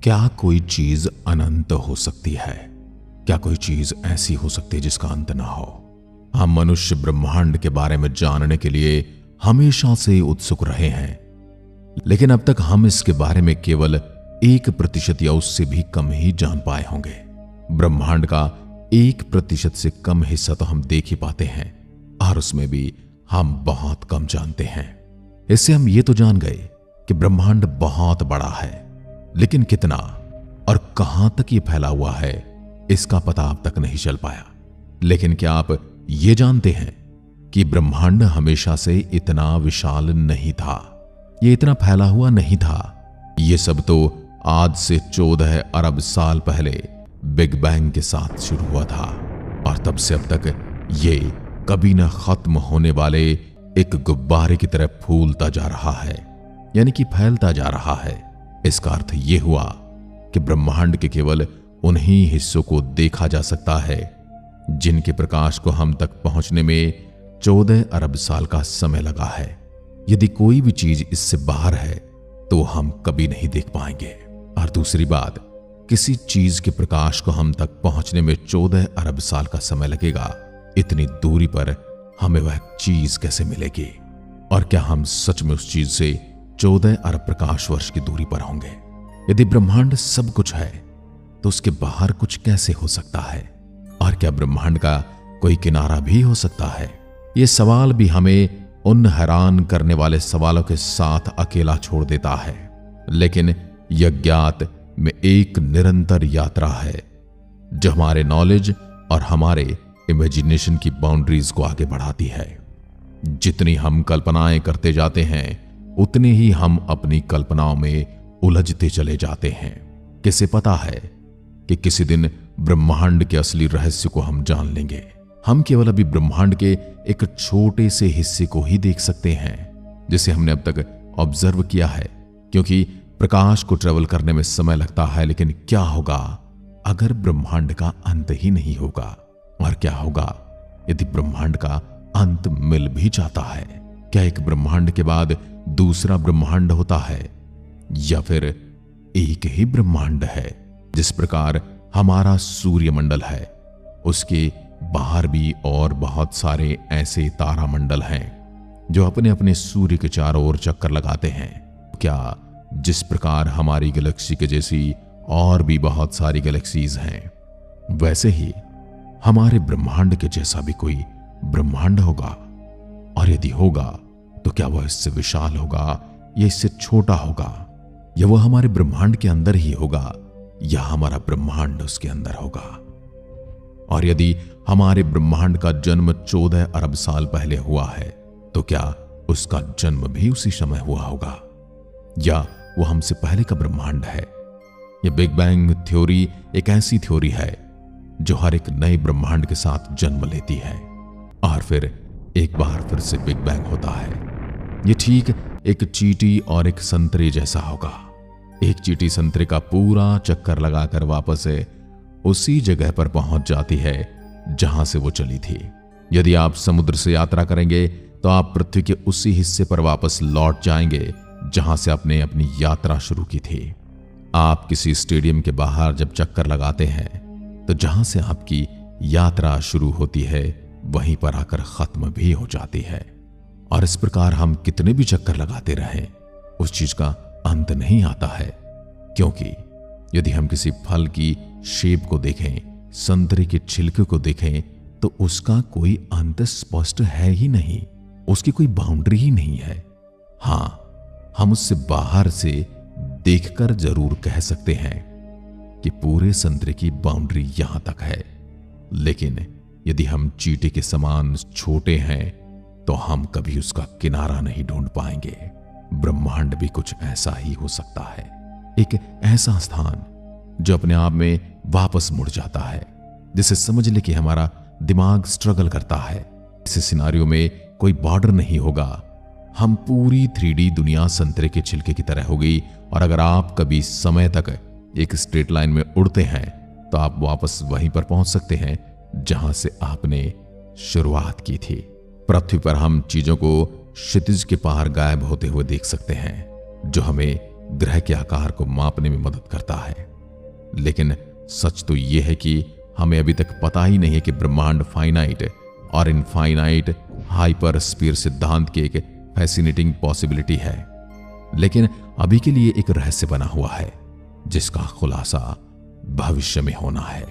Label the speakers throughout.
Speaker 1: क्या कोई चीज अनंत हो सकती है? क्या कोई चीज ऐसी हो सकती है जिसका अंत ना हो? हम मनुष्य ब्रह्मांड के बारे में जानने के लिए हमेशा से उत्सुक रहे हैं, लेकिन अब तक हम इसके बारे में केवल 1% या उससे भी कम ही जान पाए होंगे। ब्रह्मांड का 1% से कम हिस्सा तो हम देख ही पाते हैं, और उसमें भी हम बहुत कम जानते हैं। इससे हम ये तो जान गए कि ब्रह्मांड बहुत बड़ा है, लेकिन कितना और कहां तक ये फैला हुआ है इसका पता अब तक नहीं चल पाया। लेकिन क्या आप ये जानते हैं कि ब्रह्मांड हमेशा से इतना विशाल नहीं था, ये इतना फैला हुआ नहीं था। ये सब तो आज से 14 अरब साल पहले बिग बैंग के साथ शुरू हुआ था, और तब से अब तक ये कभी न खत्म होने वाले एक गुब्बारे की तरह फूलता जा रहा है, यानी कि फैलता जा रहा है। इसका अर्थ यह हुआ कि ब्रह्मांड के केवल उन्हीं हिस्सों को देखा जा सकता है जिनके प्रकाश को हम तक पहुंचने में 14 अरब साल का समय लगा है। यदि कोई भी चीज इससे बाहर है तो हम कभी नहीं देख पाएंगे। और दूसरी बात, किसी चीज के प्रकाश को हम तक पहुंचने में 14 अरब साल का समय लगेगा, इतनी दूरी पर हमें वह चीज कैसे मिलेगी? और क्या हम सच में उस चीज से 14 अरब प्रकाश वर्ष की दूरी पर होंगे? यदि ब्रह्मांड सब कुछ है तो उसके बाहर कुछ कैसे हो सकता है? और क्या ब्रह्मांड का कोई किनारा भी हो सकता है? यह सवाल भी हमें उन हैरान करने वाले सवालों के साथ अकेला छोड़ देता है। लेकिन यज्ञात में एक निरंतर यात्रा है जो हमारे नॉलेज और हमारे इमेजिनेशन की बाउंड्रीज को आगे बढ़ाती है। जितनी हम कल्पनाएं करते जाते हैं उतने ही हम अपनी कल्पनाओं में उलझते चले जाते हैं। किसे पता है कि किसी दिन ब्रह्मांड के असली रहस्य को हम जान लेंगे। हम केवल अभी ब्रह्मांड के एक छोटे से हिस्से को ही देख सकते हैं जिसे हमने अब तक ऑब्जर्व किया है, क्योंकि प्रकाश को ट्रेवल करने में समय लगता है। लेकिन क्या होगा अगर ब्रह्मांड का अंत ही नहीं होगा? और क्या होगा यदि ब्रह्मांड का अंत मिल भी जाता है? क्या एक ब्रह्मांड के बाद दूसरा ब्रह्मांड होता है, या फिर एक ही ब्रह्मांड है? जिस प्रकार हमारा सूर्यमंडल है, उसके बाहर भी और बहुत सारे ऐसे तारामंडल हैं जो अपने अपने सूर्य के चारों ओर चक्कर लगाते हैं। क्या जिस प्रकार हमारी गैलेक्सी के जैसी और भी बहुत सारी गैलेक्सीज हैं, वैसे ही हमारे ब्रह्मांड के जैसा भी कोई ब्रह्मांड होगा? और यदि होगा तो क्या वह इससे विशाल होगा या इससे छोटा होगा? या वह हमारे ब्रह्मांड के अंदर ही होगा या हमारा ब्रह्मांड उसके अंदर होगा? और यदि हमारे ब्रह्मांड का जन्म 14 अरब साल पहले हुआ है तो क्या उसका जन्म भी उसी समय हुआ होगा, या वो हमसे पहले का ब्रह्मांड है? यह बिग बैंग थ्योरी एक ऐसी थ्योरी है जो हर एक नए ब्रह्मांड के साथ जन्म लेती है और फिर एक बार फिर से बिग बैंग होता है। यह ठीक एक चींटी और एक संतरे जैसा होगा। एक चींटी संतरे का पूरा चक्कर लगाकर वापस उसी जगह पर पहुंच जाती है जहां से वो चली थी। यदि आप समुद्र से यात्रा करेंगे तो आप पृथ्वी के उसी हिस्से पर वापस लौट जाएंगे जहां से आपने अपनी यात्रा शुरू की थी। आप किसी स्टेडियम के बाहर जब चक्कर लगाते हैं तो जहां से आपकी यात्रा शुरू होती है वहीं पर आकर खत्म भी हो जाती है। और इस प्रकार हम कितने भी चक्कर लगाते रहें, उस चीज का अंत नहीं आता है। क्योंकि यदि हम किसी फल की शेप को देखें, संतरे के छिलके को देखें, तो उसका कोई अंत स्पष्ट है ही नहीं, उसकी कोई बाउंड्री ही नहीं है। हां, हम उससे बाहर से देखकर जरूर कह सकते हैं कि पूरे संतरे की बाउंड्री यहां तक है। लेकिन यदि हम चींटी के समान छोटे हैं तो हम कभी उसका किनारा नहीं ढूंढ पाएंगे। ब्रह्मांड भी कुछ ऐसा ही हो सकता है, एक ऐसा स्थान जो अपने आप में वापस मुड़ जाता है, जिसे समझ ले कि हमारा दिमाग स्ट्रगल करता है। इस सिनारियो में कोई बॉर्डर नहीं होगा। हम पूरी 3D दुनिया संतरे के छिलके की तरह होगी, और अगर आप कभी समय तक एक स्ट्रेट लाइन में उड़ते हैं तो आप वापस वहीं पर पहुंच सकते हैं जहां से आपने शुरुआत की थी। पृथ्वी पर हम चीजों को क्षितिज के पार गायब होते हुए देख सकते हैं, जो हमें ग्रह के आकार को मापने में मदद करता है। लेकिन सच तो यह है कि हमें अभी तक पता ही नहीं है कि ब्रह्मांड फाइनाइट और इनफाइनाइट हाइपरस्फीयर सिद्धांत की एक फैसिनेटिंग पॉसिबिलिटी है, लेकिन अभी के लिए एक रहस्य बना हुआ है जिसका खुलासा भविष्य में होना है।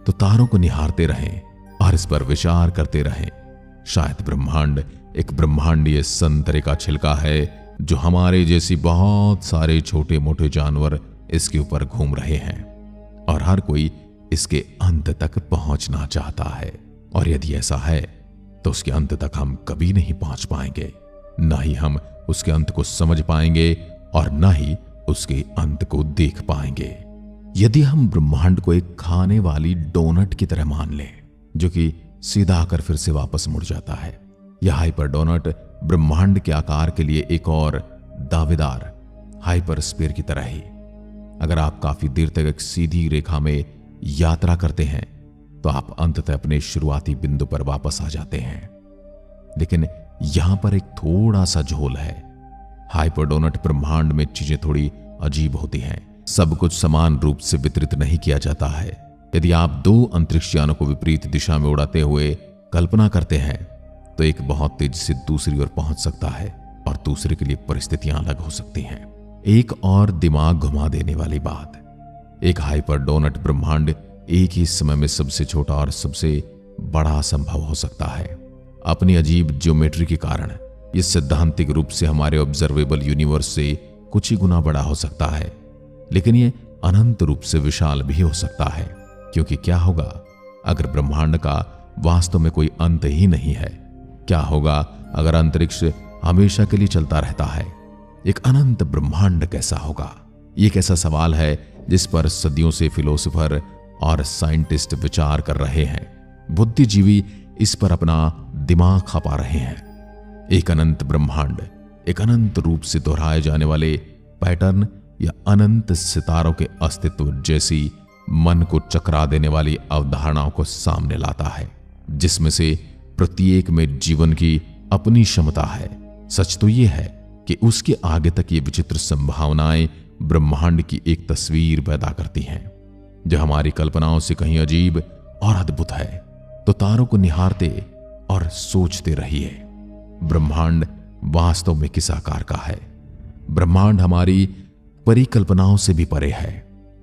Speaker 1: तो तारों को निहारते रहें और इस पर विचार करते रहें। शायद ब्रह्मांड एक ब्रह्मांडीय संतरे का छिलका है जो हमारे जैसी बहुत सारे छोटे मोटे जानवर इसके ऊपर घूम रहे हैं और हर कोई इसके अंत तक पहुंचना चाहता है। और यदि ऐसा है तो उसके अंत तक हम कभी नहीं पहुंच पाएंगे, ना ही हम उसके अंत को समझ पाएंगे और ना ही उसके अंत को देख पाएंगे। यदि हम ब्रह्मांड को एक खाने वाली डोनट की तरह मान लें जो कि सीधा आकर फिर से वापस मुड़ जाता है, यह हाइपर डोनट ब्रह्मांड के आकार के लिए एक और दावेदार हाइपरस्फीयर की तरह ही। अगर आप काफी देर तक एक सीधी रेखा में यात्रा करते हैं तो आप अंततः अपने शुरुआती बिंदु पर वापस आ जाते हैं। लेकिन यहां पर एक थोड़ा सा झोल है। हाइपरडोनट ब्रह्मांड में चीजें थोड़ी अजीब होती हैं। सब कुछ समान रूप से वितरित नहीं किया जाता है। यदि आप दो अंतरिक्ष यानों को विपरीत दिशा में उड़ाते हुए कल्पना करते हैं तो एक बहुत तेजी से दूसरी ओर पहुंच सकता है और दूसरे के लिए परिस्थितियां अलग हो सकती हैं। एक और दिमाग घुमा देने वाली बात, एक हाइपरडोनट ब्रह्मांड एक ही समय में सबसे छोटा और सबसे बड़ा संभव हो सकता है। अपनी अजीब ज्योमेट्री के कारण यह सैद्धांतिक रूप से हमारे ऑब्जर्वेबल यूनिवर्स से कुछ ही गुना बड़ा हो सकता है, लेकिन यह अनंत रूप से विशाल भी हो सकता है। क्योंकि क्या होगा अगर ब्रह्मांड का वास्तव में कोई अंत ही नहीं है? क्या होगा अगर अंतरिक्ष हमेशा के लिए चलता रहता है? एक अनंत ब्रह्मांड कैसा होगा? ये एक ऐसा सवाल है जिस पर सदियों से फिलोसोफर और साइंटिस्ट विचार कर रहे हैं। बुद्धिजीवी इस पर अपना दिमाग खपा रहे हैं। एक अनंत ब्रह्मांड, एक अनंत रूप से दोहराए जाने वाले पैटर्न या अनंत सितारों के अस्तित्व जैसी मन को चकरा देने वाली अवधारणाओं को सामने लाता है, जिसमें से प्रत्येक में जीवन की अपनी क्षमता है। सच तो यह है कि उसके आगे तक ये विचित्र संभावनाएं ब्रह्मांड की एक तस्वीर पैदा करती हैं जो हमारी कल्पनाओं से कहीं अजीब और अद्भुत है। तो तारों को निहारते और सोचते रहिए, ब्रह्मांड वास्तव में किस आकार का है? ब्रह्मांड हमारी परिकल्पनाओं से भी परे है।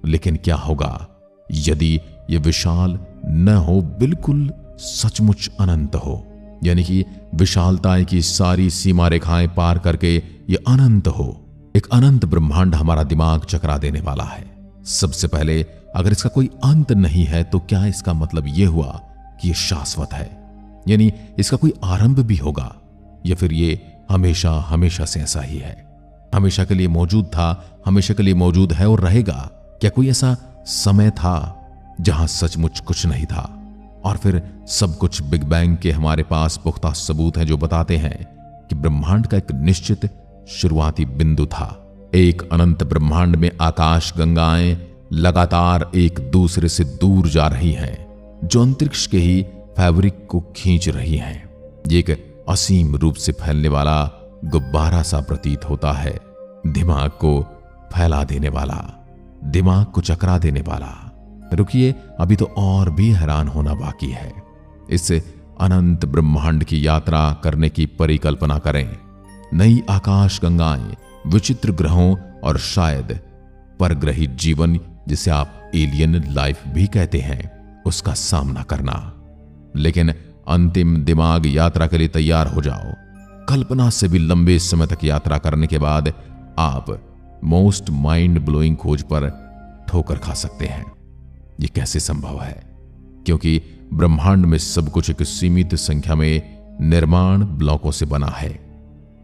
Speaker 1: लेकिन क्या होगा यदि यह विशाल न हो, बिल्कुल सचमुच अनंत हो? यानी कि विशालता की सारी सीमा रेखाएं पार करके यह अनंत हो। एक अनंत ब्रह्मांड हमारा दिमाग चकरा देने वाला है। सबसे पहले, अगर इसका कोई अंत नहीं है तो क्या इसका मतलब यह हुआ कि यह शाश्वत है? यानी इसका कोई आरंभ भी होगा, या फिर ये हमेशा हमेशा से ऐसा ही है? हमेशा के लिए मौजूद था, हमेशा के लिए मौजूद है और रहेगा? क्या कोई ऐसा समय था जहां सचमुच कुछ नहीं था और फिर सब कुछ बिग बैंग के हमारे पास पुख्ता सबूत हैं जो बताते हैं कि ब्रह्मांड का एक निश्चित शुरुआती बिंदु था? एक अनंत ब्रह्मांड में आकाश गंगाएं लगातार एक दूसरे से दूर जा रही हैं, जो अंतरिक्ष के ही फैब्रिक को खींच रही हैं। ये एक असीम रूप से फैलने वाला गुब्बारा सा प्रतीत होता है, दिमाग को फैला देने वाला, दिमाग को चकरा देने वाला। रुकिए, अभी तो और भी हैरान होना बाकी है। इस अनंत ब्रह्मांड की यात्रा करने की परिकल्पना करें। नई आकाश गंगाएं, विचित्र ग्रहों और शायद परग्रही जीवन, जिसे आप एलियन लाइफ भी कहते हैं, उसका सामना करना। लेकिन अंतिम दिमाग यात्रा के लिए तैयार हो जाओ। कल्पना से भी लंबे समय तक यात्रा करने के बाद आप मोस्ट माइंड ब्लोइंग खोज पर ठोकर खा सकते हैं। यह कैसे संभव है? क्योंकि ब्रह्मांड में सब कुछ एक सीमित संख्या में निर्माण ब्लॉकों से बना है।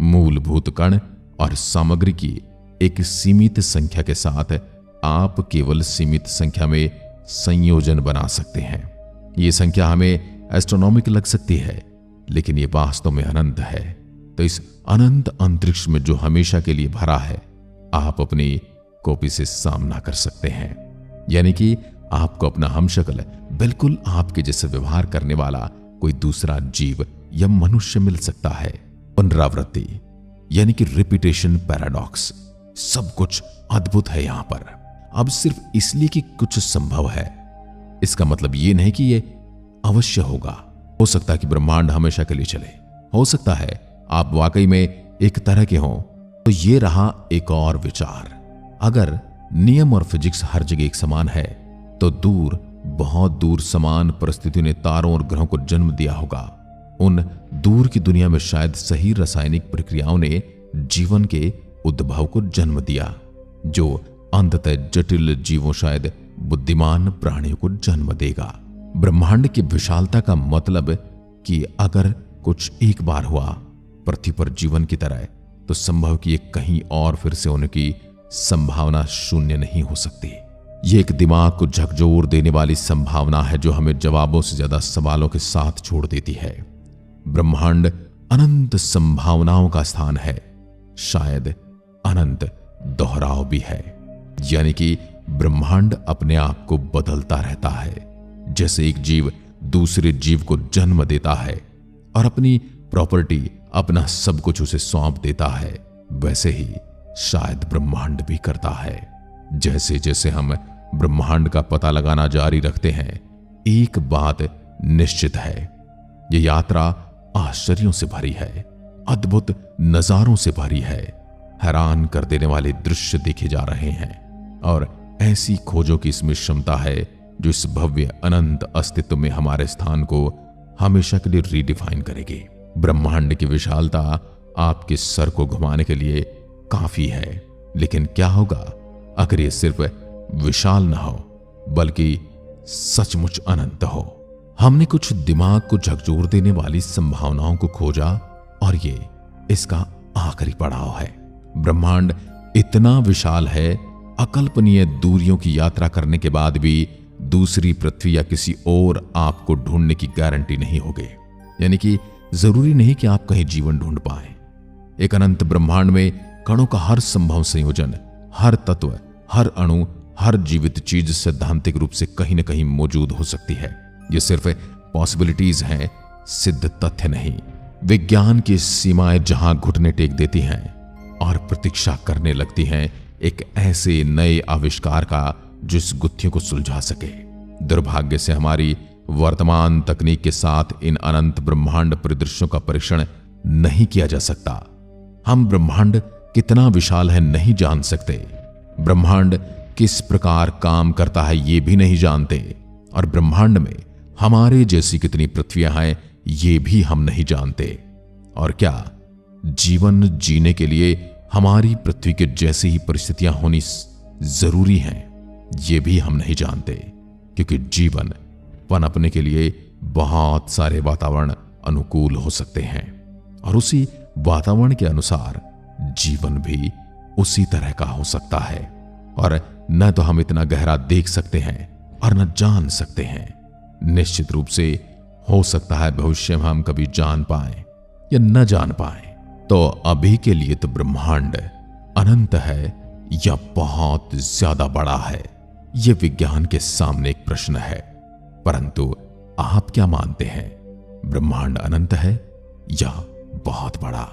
Speaker 1: मूलभूत कण और सामग्री की एक सीमित संख्या के साथ आप केवल सीमित संख्या में संयोजन बना सकते हैं। यह संख्या हमें एस्ट्रोनॉमिकल लग सकती है, लेकिन यह वास्तव में अनंत है। तो इस अनंत अंतरिक्ष में जो हमेशा के लिए भरा है, आप अपनी कॉपी से सामना कर सकते हैं। यानी कि आपको अपना हमशक्ल, बिल्कुल आपके जैसे व्यवहार करने वाला कोई दूसरा जीव या मनुष्य मिल सकता है। पुनरावृत्ति यानी कि रिपीटेशन पैराडॉक्स। सब कुछ अद्भुत है यहां पर। अब सिर्फ इसलिए कि कुछ संभव है, इसका मतलब यह नहीं कि यह अवश्य होगा। हो सकता है कि ब्रह्मांड हमेशा के लिए चले, हो सकता है आप वाकई में एक तरह के हों। तो ये रहा एक और विचार। अगर नियम और फिजिक्स हर जगह एक समान है, तो दूर, बहुत दूर समान परिस्थितियों ने तारों और ग्रहों को जन्म दिया होगा। उन दूर की दुनिया में शायद सही रासायनिक प्रक्रियाओं ने जीवन के उद्भव को जन्म दिया, जो अंततः जटिल जीवों, शायद बुद्धिमान प्राणियों को जन्म देगा। ब्रह्मांड की विशालता का मतलब कि अगर कुछ एक बार हुआ पृथ्वी पर जीवन की तरह, तो संभव कि ये कहीं और फिर से होने की संभावना शून्य नहीं हो सकती। ये एक दिमाग को झकझोर देने वाली संभावना है जो हमें जवाबों से ज्यादा सवालों के साथ छोड़ देती है। ब्रह्मांड अनंत संभावनाओं का स्थान है, शायद अनंत दोहराव भी है। यानी कि ब्रह्मांड अपने आप को बदलता रहता है। जैसे एक जीव दूसरे जीव को जन्म देता है और अपनी प्रॉपर्टी, अपना सब कुछ उसे सौंप देता है, वैसे ही शायद ब्रह्मांड भी करता है। जैसे जैसे हम ब्रह्मांड का पता लगाना जारी रखते हैं, एक बात निश्चित है, यह यात्रा आश्चर्यों से भरी है, अद्भुत नजारों से भरी है। हैरान कर देने वाले दृश्य देखे जा रहे हैं और ऐसी खोजों की इसमें क्षमता है जो इस भव्य अनंत अस्तित्व में हमारे स्थान को हमेशा के लिए रीडिफाइन करेगी। ब्रह्मांड की विशालता आपके सर को घुमाने के लिए काफी है, लेकिन क्या होगा अगर ये सिर्फ विशाल न हो बल्कि सचमुच अनंत हो। हमने कुछ दिमाग को झकझोर देने वाली संभावनाओं को खोजा और ये इसका आखिरी पड़ाव है। ब्रह्मांड इतना विशाल है, अकल्पनीय दूरियों की यात्रा करने के बाद भी दूसरी पृथ्वी या किसी और आपको ढूंढने की गारंटी नहीं होगी। यानी कि जरूरी नहीं कि आप कहीं जीवन ढूंढ पाए। एक अनंत ब्रह्मांड में कणों का हर संभव संयोजन, हर तत्व, हर अणु, हर जीवित चीज सैद्धांतिक रूप से कहीं न कहीं मौजूद हो सकती है। ये सिर्फ पॉसिबिलिटीज हैं, सिद्ध तथ्य नहीं। विज्ञान की सीमाएं जहां घुटने टेक देती हैं और प्रतीक्षा करने लगती हैं एक ऐसे नए आविष्कार का जो इस गुत्थियों को सुलझा सके। दुर्भाग्य से हमारी वर्तमान तकनीक के साथ इन अनंत ब्रह्मांड परिदृश्यों का परीक्षण नहीं किया जा सकता। हम ब्रह्मांड कितना विशाल है नहीं जान सकते, ब्रह्मांड किस प्रकार काम करता है ये भी नहीं जानते, और ब्रह्मांड में हमारे जैसी कितनी पृथ्वियां हैं ये भी हम नहीं जानते। और क्या जीवन जीने के लिए हमारी पृथ्वी के जैसी ही परिस्थितियां होनी जरूरी हैं ये भी हम नहीं जानते, क्योंकि जीवन पनपने के लिए बहुत सारे वातावरण अनुकूल हो सकते हैं और उसी वातावरण के अनुसार जीवन भी उसी तरह का हो सकता है। और न तो हम इतना गहरा देख सकते हैं और न जान सकते हैं। निश्चित रूप से हो सकता है भविष्य में हम कभी जान पाए या न जान पाए। तो अभी के लिए तो ब्रह्मांड अनंत है या बहुत ज्यादा बड़ा है, यह विज्ञान के सामने एक प्रश्न है। परंतु आप क्या मानते हैं, ब्रह्मांड अनंत है या बहुत बड़ा?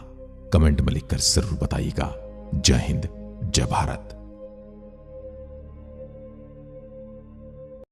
Speaker 1: कमेंट में लिखकर जरूर बताइएगा। जय हिंद, जय भारत।